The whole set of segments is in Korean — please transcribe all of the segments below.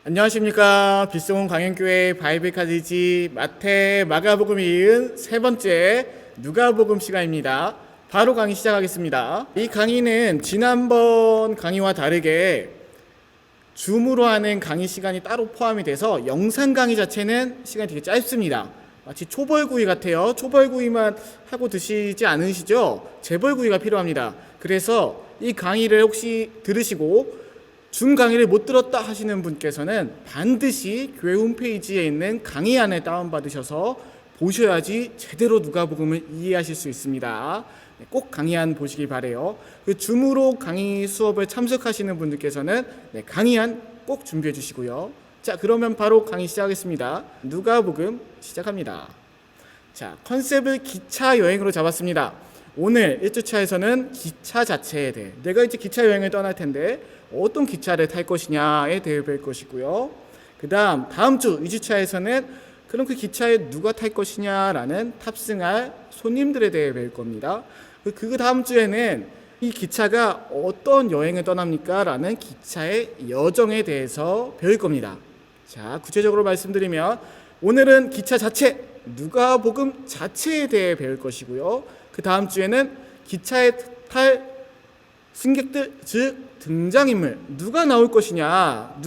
안녕하십니까. 빛성원 광현교회 바이블 카디지 마태 마가복음이 이은 세 번째 누가복음 시간입니다. 바로 강의 시작하겠습니다. 이 강의는 지난번 강의와 다르게 줌으로 하는 강의 시간이 따로 포함이 돼서 영상 강의 자체는 시간이 되게 짧습니다. 마치 초벌구이 같아요. 초벌구이만 하고 드시지 않으시죠? 재벌구이가 필요합니다. 그래서 이 강의를 혹시 들으시고 줌 강의를 못 들었다 하시는 분께서는 반드시 교회 홈페이지에 있는 강의안을 다운받으셔서 보셔야지 제대로 누가복음을 이해하실 수 있습니다. 꼭 강의안 보시기 바라요. 그 줌으로 강의 수업을 참석하시는 분들께서는 강의안 꼭 준비해 주시고요. 자, 그러면 바로 강의 시작하겠습니다. 누가복음 시작합니다. 자, 컨셉을 기차 여행으로 잡았습니다. 오늘 1주차에서는 기차 자체에 대해, 내가 이제 기차 여행을 떠날 텐데 어떤 기차를 탈 것이냐에 대해 배울 것이고요. 그 다음 주 2주차에서는 그럼 그 기차에 누가 탈 것이냐라는 탑승할 손님들에 대해 배울 겁니다. 그 다음 주에는 이 기차가 어떤 여행을 떠납니까? 라는 기차의 여정에 대해서 배울 겁니다. 자, 구체적으로 말씀드리면 오늘은 기차 자체, 누가복음 자체에 대해 배울 것이고요. 그 다음 주에는 기차에 탈 승객들, 즉 등장인물, 누가 나올 것이냐,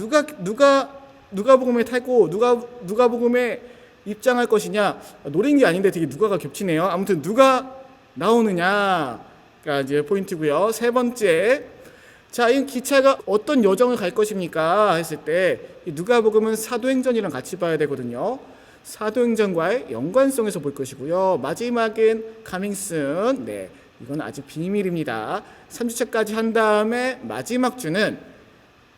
누가복음에 타고 누가복음에 입장할 것이냐. 노린 게 아닌데 되게 누가가 겹치네요. 아무튼 누가 나오느냐가 이제 포인트고요. 세 번째, 자, 이 기차가 어떤 여정을 갈 것입니까? 했을 때 누가복음은 사도행전이랑 같이 봐야 되거든요. 사도행전과의 연관성에서 볼 것이고요. 마지막은 가밍슨, 이건 아직 비밀입니다. 3주차까지 한 다음에 마지막 주는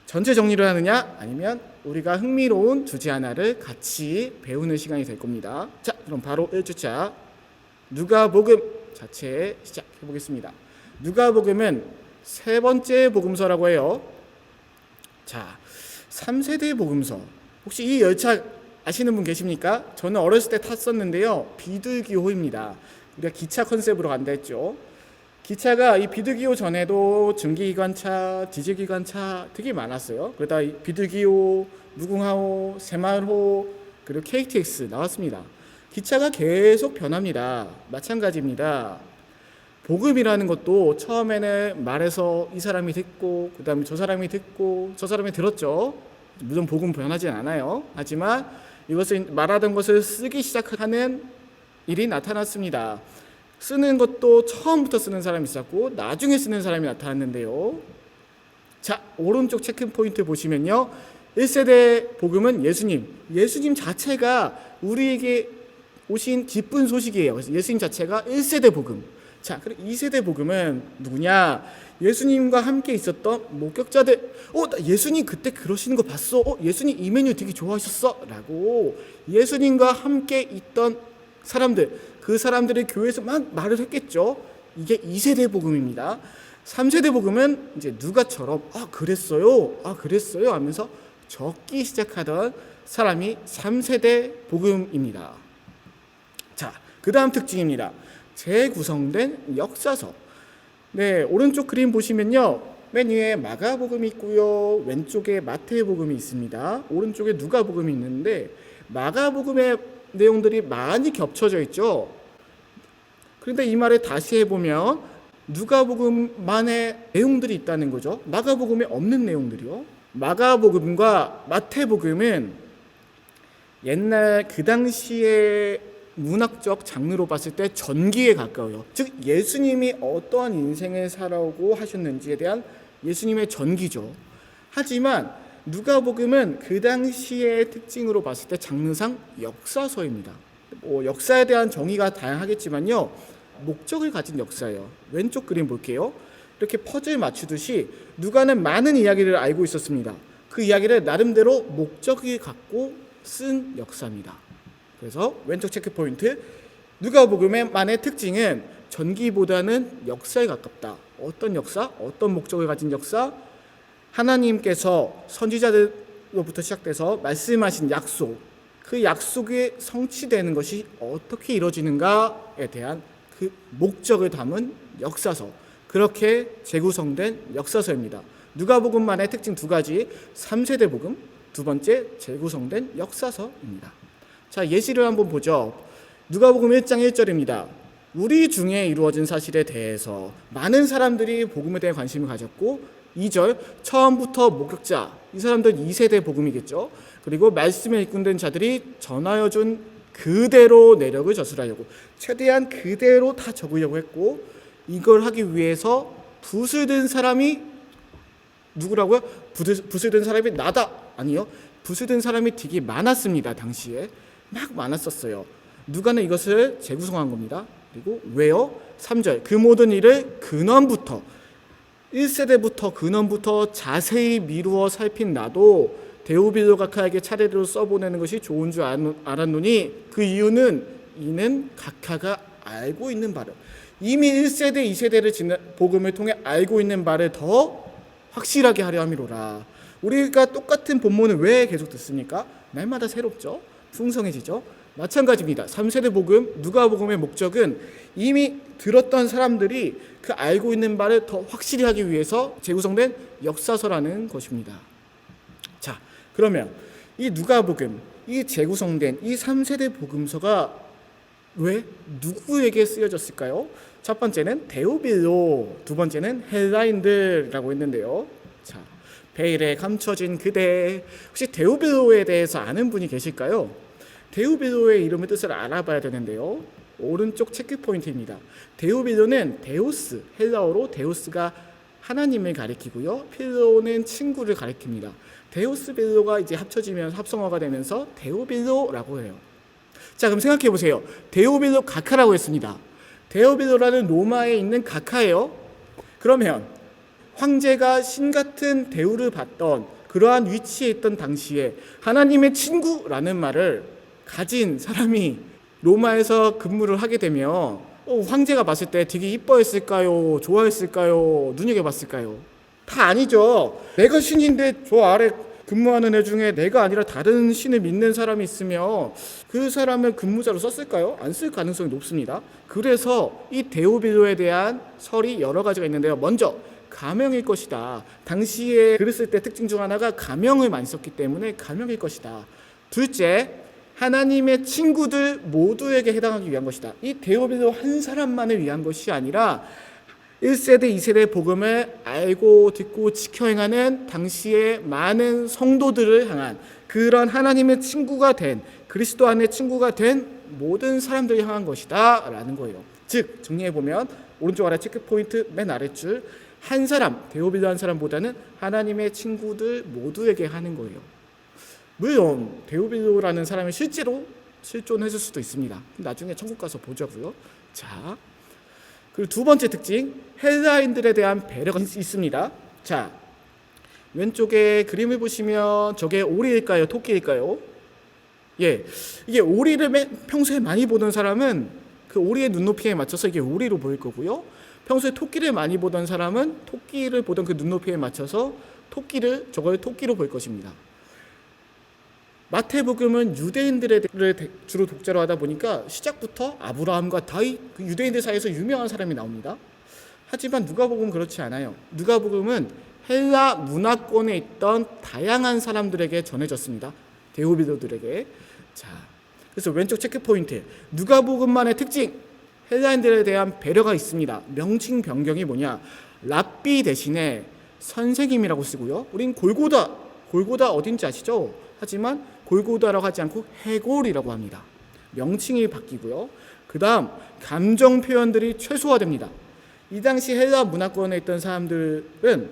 전체 정리를 하느냐 아니면 우리가 흥미로운 주제 하나를 같이 배우는 시간이 될 겁니다. 자, 그럼 바로 1주차 누가복음 자체 시작해 보겠습니다. 누가복음은 세 번째 복음서라고 해요. 자, 3세대 복음서. 혹시 이 열차 아시는 분 계십니까? 저는 어렸을 때 탔었는데요. 비둘기호입니다. 우리가 기차 컨셉으로 간다 했죠. 기차가 이 비둘기호 전에도 증기기관차, 디젤기관차 되게 많았어요. 그러다 비둘기호, 무궁화호, 새마을호, 그리고 KTX 나왔습니다. 기차가 계속 변합니다. 마찬가지입니다. 복음이라는 것도 처음에는 말해서 이 사람이 듣고 그 다음에 저 사람이 듣고 저 사람이 들었죠. 물론 복음 변하진 않아요. 하지만 이것을 말하던 것을 쓰기 시작하는 일이 나타났습니다. 쓰는 것도 처음부터 쓰는 사람이 있었고 나중에 쓰는 사람이 나타났는데요. 자, 오른쪽 체크 포인트 보시면요. 1세대 복음은 예수님 자체가 우리에게 오신 기쁜 소식이에요. 그래서 예수님 자체가 1세대 복음. 자, 그리고 2세대 복음은 누구냐? 예수님과 함께 있었던 목격자들. 나 예수님 그때 그러시는 거 봤어. 예수님 이 메뉴 되게 좋아하셨어. 라고 예수님과 함께 있던 사람들, 그 사람들이 교회에서 막 말을 했겠죠. 이게 2세대 복음입니다. 3세대 복음은 이제 누가처럼 그랬어요 하면서 적기 시작하던 사람이 3세대 복음입니다. 자, 그 다음 특징입니다. 재구성된 역사서. 오른쪽 그림 보시면요. 맨 위에 마가복음이 있고요. 왼쪽에 마태복음이 있습니다. 오른쪽에 누가복음이 있는데 마가복음의 내용들이 많이 겹쳐져 있죠. 그런데 이 말을 다시 해보면 누가복음만의 내용들이 있다는 거죠. 마가복음에 없는 내용들이요. 마가복음과 마태복음은 옛날 그 당시에 문학적 장르로 봤을 때 전기에 가까워요. 즉 예수님이 어떠한 인생을 살아오고 하셨는지에 대한 예수님의 전기죠. 하지만 누가복음은 그 당시의 특징으로 봤을 때 장르상 역사서입니다. 역사에 대한 정의가 다양하겠지만요. 목적을 가진 역사예요. 왼쪽 그림 볼게요. 이렇게 퍼즐 맞추듯이 누가는 많은 이야기를 알고 있었습니다. 그 이야기를 나름대로 목적을 갖고 쓴 역사입니다. 그래서 왼쪽 체크 포인트, 누가복음만의 특징은 전기보다는 역사에 가깝다. 어떤 역사? 어떤 목적을 가진 역사? 하나님께서 선지자들로부터 시작돼서 말씀하신 약속, 그 약속이 성취되는 것이 어떻게 이루어지는가에 대한 그 목적을 담은 역사서, 그렇게 재구성된 역사서입니다. 누가복음만의 특징 두 가지, 3세대 복음, 두 번째, 재구성된 역사서입니다. 자, 예시를 한번 보죠. 누가복음 1장 1절입니다. 우리 중에 이루어진 사실에 대해서 많은 사람들이 복음에 대해 관심을 가졌고, 2절, 처음부터 목격자, 이 사람들은 2세대 복음이겠죠. 그리고 말씀에 입군된 자들이 전하여 준 그대로 내력을 저술하려고, 최대한 그대로 다 적으려고 했고, 이걸 하기 위해서 붓을 든 사람이 누구라고요? 붓을 든 사람이 나다. 아니요, 붓을 든 사람이 되게 많았습니다. 당시에 막 많았었어요. 누가는 이것을 재구성한 겁니다. 그리고 왜요? 3절, 그 모든 일을 근원부터, 1세대부터 근원부터 자세히 미루어 살핀 나도 데오빌로 각하에게 차례대로 써보내는 것이 좋은 줄 알았노니, 그 이유는 이는 각하가 알고 있는 바를, 이미 1세대 2세대를 지난 복음을 통해 알고 있는 바를 더 확실하게 하려 함이로라. 우리가 똑같은 본문을 왜 계속 듣습니까? 날마다 새롭죠. 풍성해지죠. 마찬가지입니다. 3세대 복음, 누가복음의 목적은 이미 들었던 사람들이 그 알고 있는 바를 더 확실히 하기 위해서 재구성된 역사서라는 것입니다. 자, 그러면 이 누가복음, 이 재구성된 이 3세대 복음서가 왜 누구에게 쓰여졌을까요? 첫 번째는 데오빌로, 두 번째는 헬라인들이라고 했는데요. 자, 베일에 감춰진 그대, 혹시 데오빌로에 대해서 아는 분이 계실까요? 데오빌로의 이름의 뜻을 알아봐야 되는데요. 오른쪽 체크 포인트입니다. 데오빌로는 데우스, 헬라어로 데우스가 하나님을 가리키고요, 필로는 친구를 가리킵니다. 데우스 빌로가 이제 합쳐지면서 합성어가 되면서 데오빌로라고 해요. 자, 그럼 생각해 보세요. 데오빌로 각하라고 했습니다. 데오빌로라는 로마에 있는 각하예요. 그러면 황제가 신 같은 대우를 받던 그러한 위치에 있던 당시에 하나님의 친구라는 말을 가진 사람이 로마에서 근무를 하게 되면 황제가 봤을 때 되게 이뻐했을까요? 좋아했을까요? 눈여겨봤을까요? 다 아니죠. 내가 신인데 저 아래 근무하는 애 중에 내가 아니라 다른 신을 믿는 사람이 있으면 그 사람을 근무자로 썼을까요? 안 쓸 가능성이 높습니다. 그래서 이 데오빌로에 대한 설이 여러 가지가 있는데요. 먼저 가명일 것이다. 당시에 글을 쓸 때 특징 중 하나가 가명을 많이 썼기 때문에 가명일 것이다. 둘째, 하나님의 친구들 모두에게 해당하기 위한 것이다. 이 데오빌로 한 사람만을 위한 것이 아니라 1세대, 2세대 복음을 알고 듣고 지켜 행하는 당시의 많은 성도들을 향한, 그런 하나님의 친구가 된, 그리스도 안의 친구가 된 모든 사람들을 향한 것이다 라는 거예요. 즉 정리해보면 오른쪽 아래 체크포인트 맨 아랫줄, 한 사람, 데오빌로 한 사람보다는 하나님의 친구들 모두에게 하는 거예요. 물론 데오빌로라는 사람이 실제로 실존했을 수도 있습니다. 나중에 천국 가서 보자고요. 자, 그리고 두 번째 특징, 헬라인들에 대한 배려가 있습니다. 자, 왼쪽에 그림을 보시면 저게 오리일까요? 토끼일까요? 예, 이게 오리를 평소에 많이 보던 사람은 그 오리의 눈높이에 맞춰서 이게 오리로 보일 거고요. 평소에 토끼를 많이 보던 사람은 토끼를 보던 그 눈높이에 맞춰서 저걸 토끼로 볼 것입니다. 마태복음은 유대인들을 주로 독자로 하다 보니까 시작부터 아브라함과 다윗, 그 유대인들 사이에서 유명한 사람이 나옵니다. 하지만 누가복음은 그렇지 않아요. 누가복음은 헬라 문화권에 있던 다양한 사람들에게 전해졌습니다. 데오빌로들에게. 자, 그래서 왼쪽 체크포인트, 누가복음만의 특징, 헬라인들에 대한 배려가 있습니다. 명칭 변경이 뭐냐, 랍비 대신에 선생님이라고 쓰고요. 우린 골고다 어딘지 아시죠? 하지만 골고다라고 하지 않고 해골이라고 합니다. 명칭이 바뀌고요. 그 다음 감정 표현들이 최소화됩니다. 이 당시 헬라 문화권에 있던 사람들은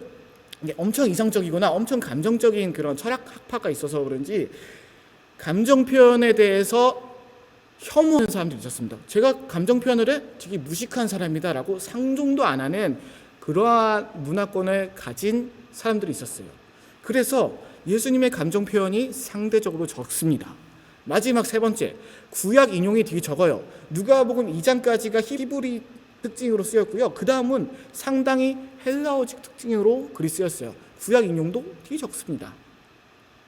엄청 이성적이거나 엄청 감정적인 그런 철학 학파가 있어서 그런지 감정 표현에 대해서 혐오하는 사람들이 있었습니다. 제가 감정 표현을 해? 되게 무식한 사람이다 라고 상종도 안 하는 그러한 문화권을 가진 사람들이 있었어요. 그래서 예수님의 감정 표현이 상대적으로 적습니다. 마지막 세 번째, 구약 인용이 되게 적어요. 누가복음 2장까지가 히브리 특징으로 쓰였고요. 그 다음은 상당히 헬라어식 특징으로 글이 쓰였어요. 구약 인용도 되게 적습니다.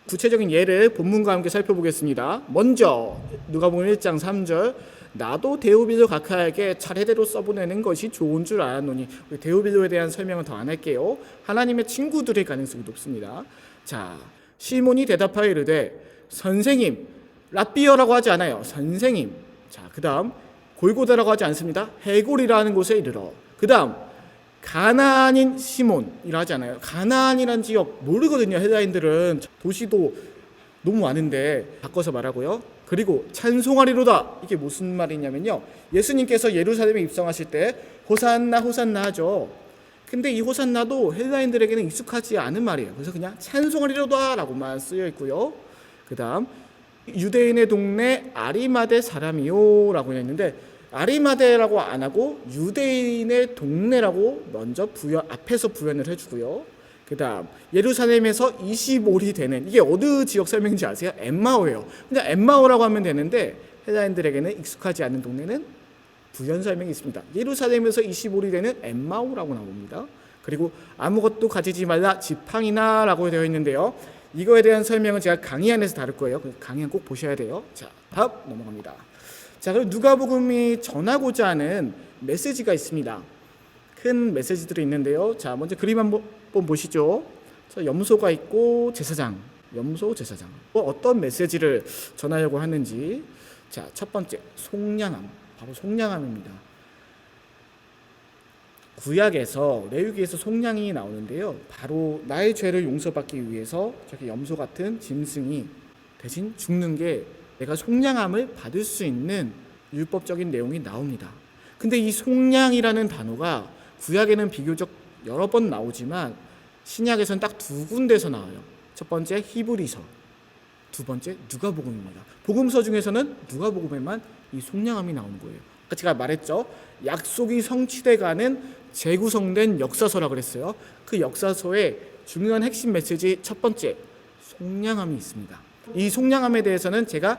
구체적인 예를 본문과 함께 살펴보겠습니다. 먼저 누가복음 1장 3절, 나도 데오빌로 각하에게 차례대로 써보내는 것이 좋은 줄 알았노니. 데오빌로에 대한 설명은 더 안 할게요. 하나님의 친구들의 가능성이 높습니다. 자, 시몬이 대답하여 이르되 선생님, 랍비어라고 하지 않아요. 선생님. 자, 그 다음 골고다라고 하지 않습니다. 해골이라는 곳에 이르러. 그 다음 가나안인 시몬이라 하지 않아요. 가나안이라는 지역 모르거든요. 헬라인들은 도시도 너무 많은데 바꿔서 말하고요. 그리고 찬송하리로다. 이게 무슨 말이냐면요, 예수님께서 예루살렘에 입성하실 때 호산나 호산나 하죠. 근데 이 호산나도 헬라인들에게는 익숙하지 않은 말이에요. 그래서 그냥 찬송하리로다 라고만 쓰여 있고요. 그 다음 유대인의 동네 아리마대 사람이요 라고 했는데, 아리마대라고 안 하고 유대인의 동네라고 먼저 앞에서 부연을 해주고요. 그 다음 예루살렘에서 25리 되는, 이게 어느 지역 설명인지 아세요? 엠마오예요. 그냥 엠마오라고 하면 되는데 헬라인들에게는 익숙하지 않은 동네는 부연 설명이 있습니다. 예루살렘에서 25리 되는 엠마오라고 나옵니다. 그리고 아무것도 가지지 말라 지팡이나 라고 되어 있는데요, 이거에 대한 설명은 제가 강의 안에서 다룰 거예요. 강의 꼭 보셔야 돼요. 자, 다음 넘어갑니다. 자, 그럼 누가복음이 전하고자 하는 메시지가 있습니다. 큰 메시지들이 있는데요. 자, 먼저 그림 한번 보시죠. 염소가 있고 제사장, 염소 제사장. 어떤 메시지를 전하려고 하는지. 자, 첫 번째 속량함, 바로 속량함입니다. 구약에서 레위기에서 속량이 나오는데요, 바로 나의 죄를 용서받기 위해서 저렇게 염소 같은 짐승이 대신 죽는 게 내가 속량함을 받을 수 있는 율법적인 내용이 나옵니다. 근데 이 속량이라는 단어가 구약에는 비교적 여러 번 나오지만 신약에서는 딱 두 군데서 나와요. 첫 번째 히브리서, 두 번째 누가복음입니다. 복음서 중에서는 누가복음에만 이 속량함이 나오는 거예요. 아까 제가 말했죠, 약속이 성취돼가는 재구성된 역사서라고 그랬어요. 그 역사서의 중요한 핵심 메시지 첫 번째, 속량함이 있습니다. 이 속량함에 대해서는 제가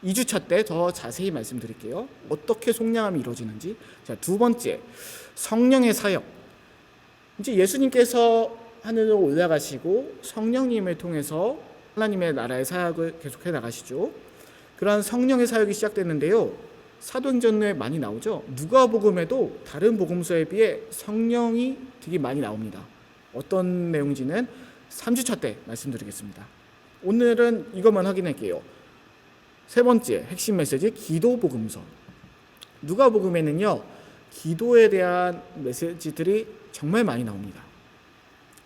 2주차 때 더 자세히 말씀드릴게요. 어떻게 속량함이 이루어지는지. 자, 두 번째, 성령의 사역. 이제 예수님께서 하늘로 올라가시고 성령님을 통해서 하나님의 나라의 사역을 계속해 나가시죠. 그러한 성령의 사역이 시작됐는데요, 사도행전에 많이 나오죠. 누가복음에도 다른 복음서에 비해 성령이 되게 많이 나옵니다. 어떤 내용인지는 3주차 때 말씀드리겠습니다. 오늘은 이것만 확인할게요. 세 번째 핵심 메시지, 기도 복음서. 누가복음에는요, 기도에 대한 메시지들이 정말 많이 나옵니다.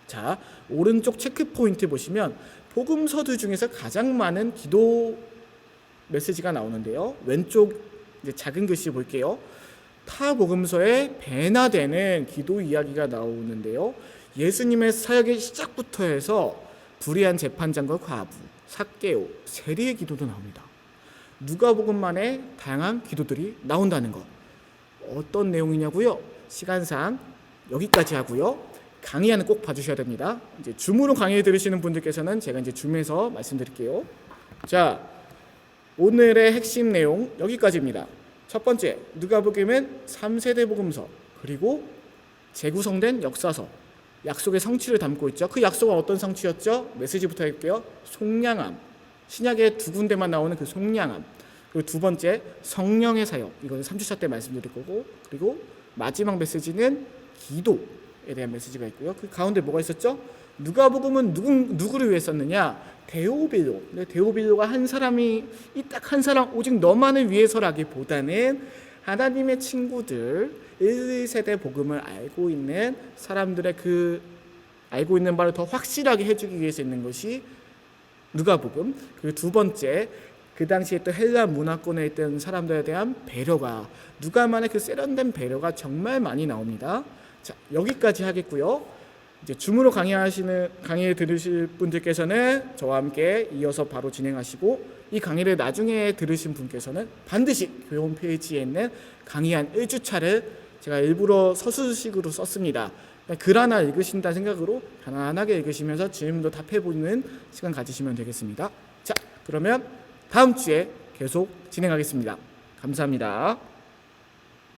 자, 오른쪽 체크 포인트 보시면 복음서들 중에서 가장 많은 기도 메시지가 나오는데요, 왼쪽 이제 작은 글씨 볼게요. 타 복음서에 배나 되는 기도 이야기가 나오는데요, 예수님의 사역의 시작부터 해서 불의한 재판장과 과부, 삭개오, 세리의 기도도 나옵니다. 누가복음만의 다양한 기도들이 나온다는 거. 어떤 내용이냐고요? 시간상 여기까지 하고요. 강의안은 꼭 봐주셔야 됩니다. 이제 줌으로 강의 들으시는 분들께서는 제가 이제 줌에서 말씀드릴게요. 자, 오늘의 핵심 내용 여기까지입니다. 첫 번째, 누가복음은 3세대 복음서, 그리고 재구성된 역사서, 약속의 성취를 담고 있죠. 그 약속은 어떤 성취였죠? 메시지부터 할게요. 속량함, 신약에 두 군데만 나오는 그 속량함. 그리고 두 번째, 성령의 사역, 이거는 3주차 때 말씀드릴 거고, 그리고 마지막 메시지는 기도에 대한 메시지가 있고요. 그 가운데 뭐가 있었죠? 누가복음은 누구를 위해 썼느냐? 데오빌로. 데오빌로가 한 사람이, 이 딱 한 사람, 오직 너만을 위해서라기보다는 하나님의 친구들, 1, 2세대 복음을 알고 있는 사람들의 그 알고 있는 바를 더 확실하게 해주기 위해서 있는 것이 누가복음. 그리고 두 번째, 그 당시에 또 헬라 문화권에 있던 사람들에 대한 배려가, 누가만의 그 세련된 배려가 정말 많이 나옵니다. 자, 여기까지 하겠고요. 이제 줌으로 강의 들으실 분들께서는 저와 함께 이어서 바로 진행하시고, 이 강의를 나중에 들으신 분께서는 반드시 교회 홈페이지에 있는 강의한 1주차를 제가 일부러 서술식으로 썼습니다. 글 하나 읽으신다는 생각으로 편안하게 읽으시면서 질문도 답해보는 시간 가지시면 되겠습니다. 자, 그러면 다음 주에 계속 진행하겠습니다. 감사합니다.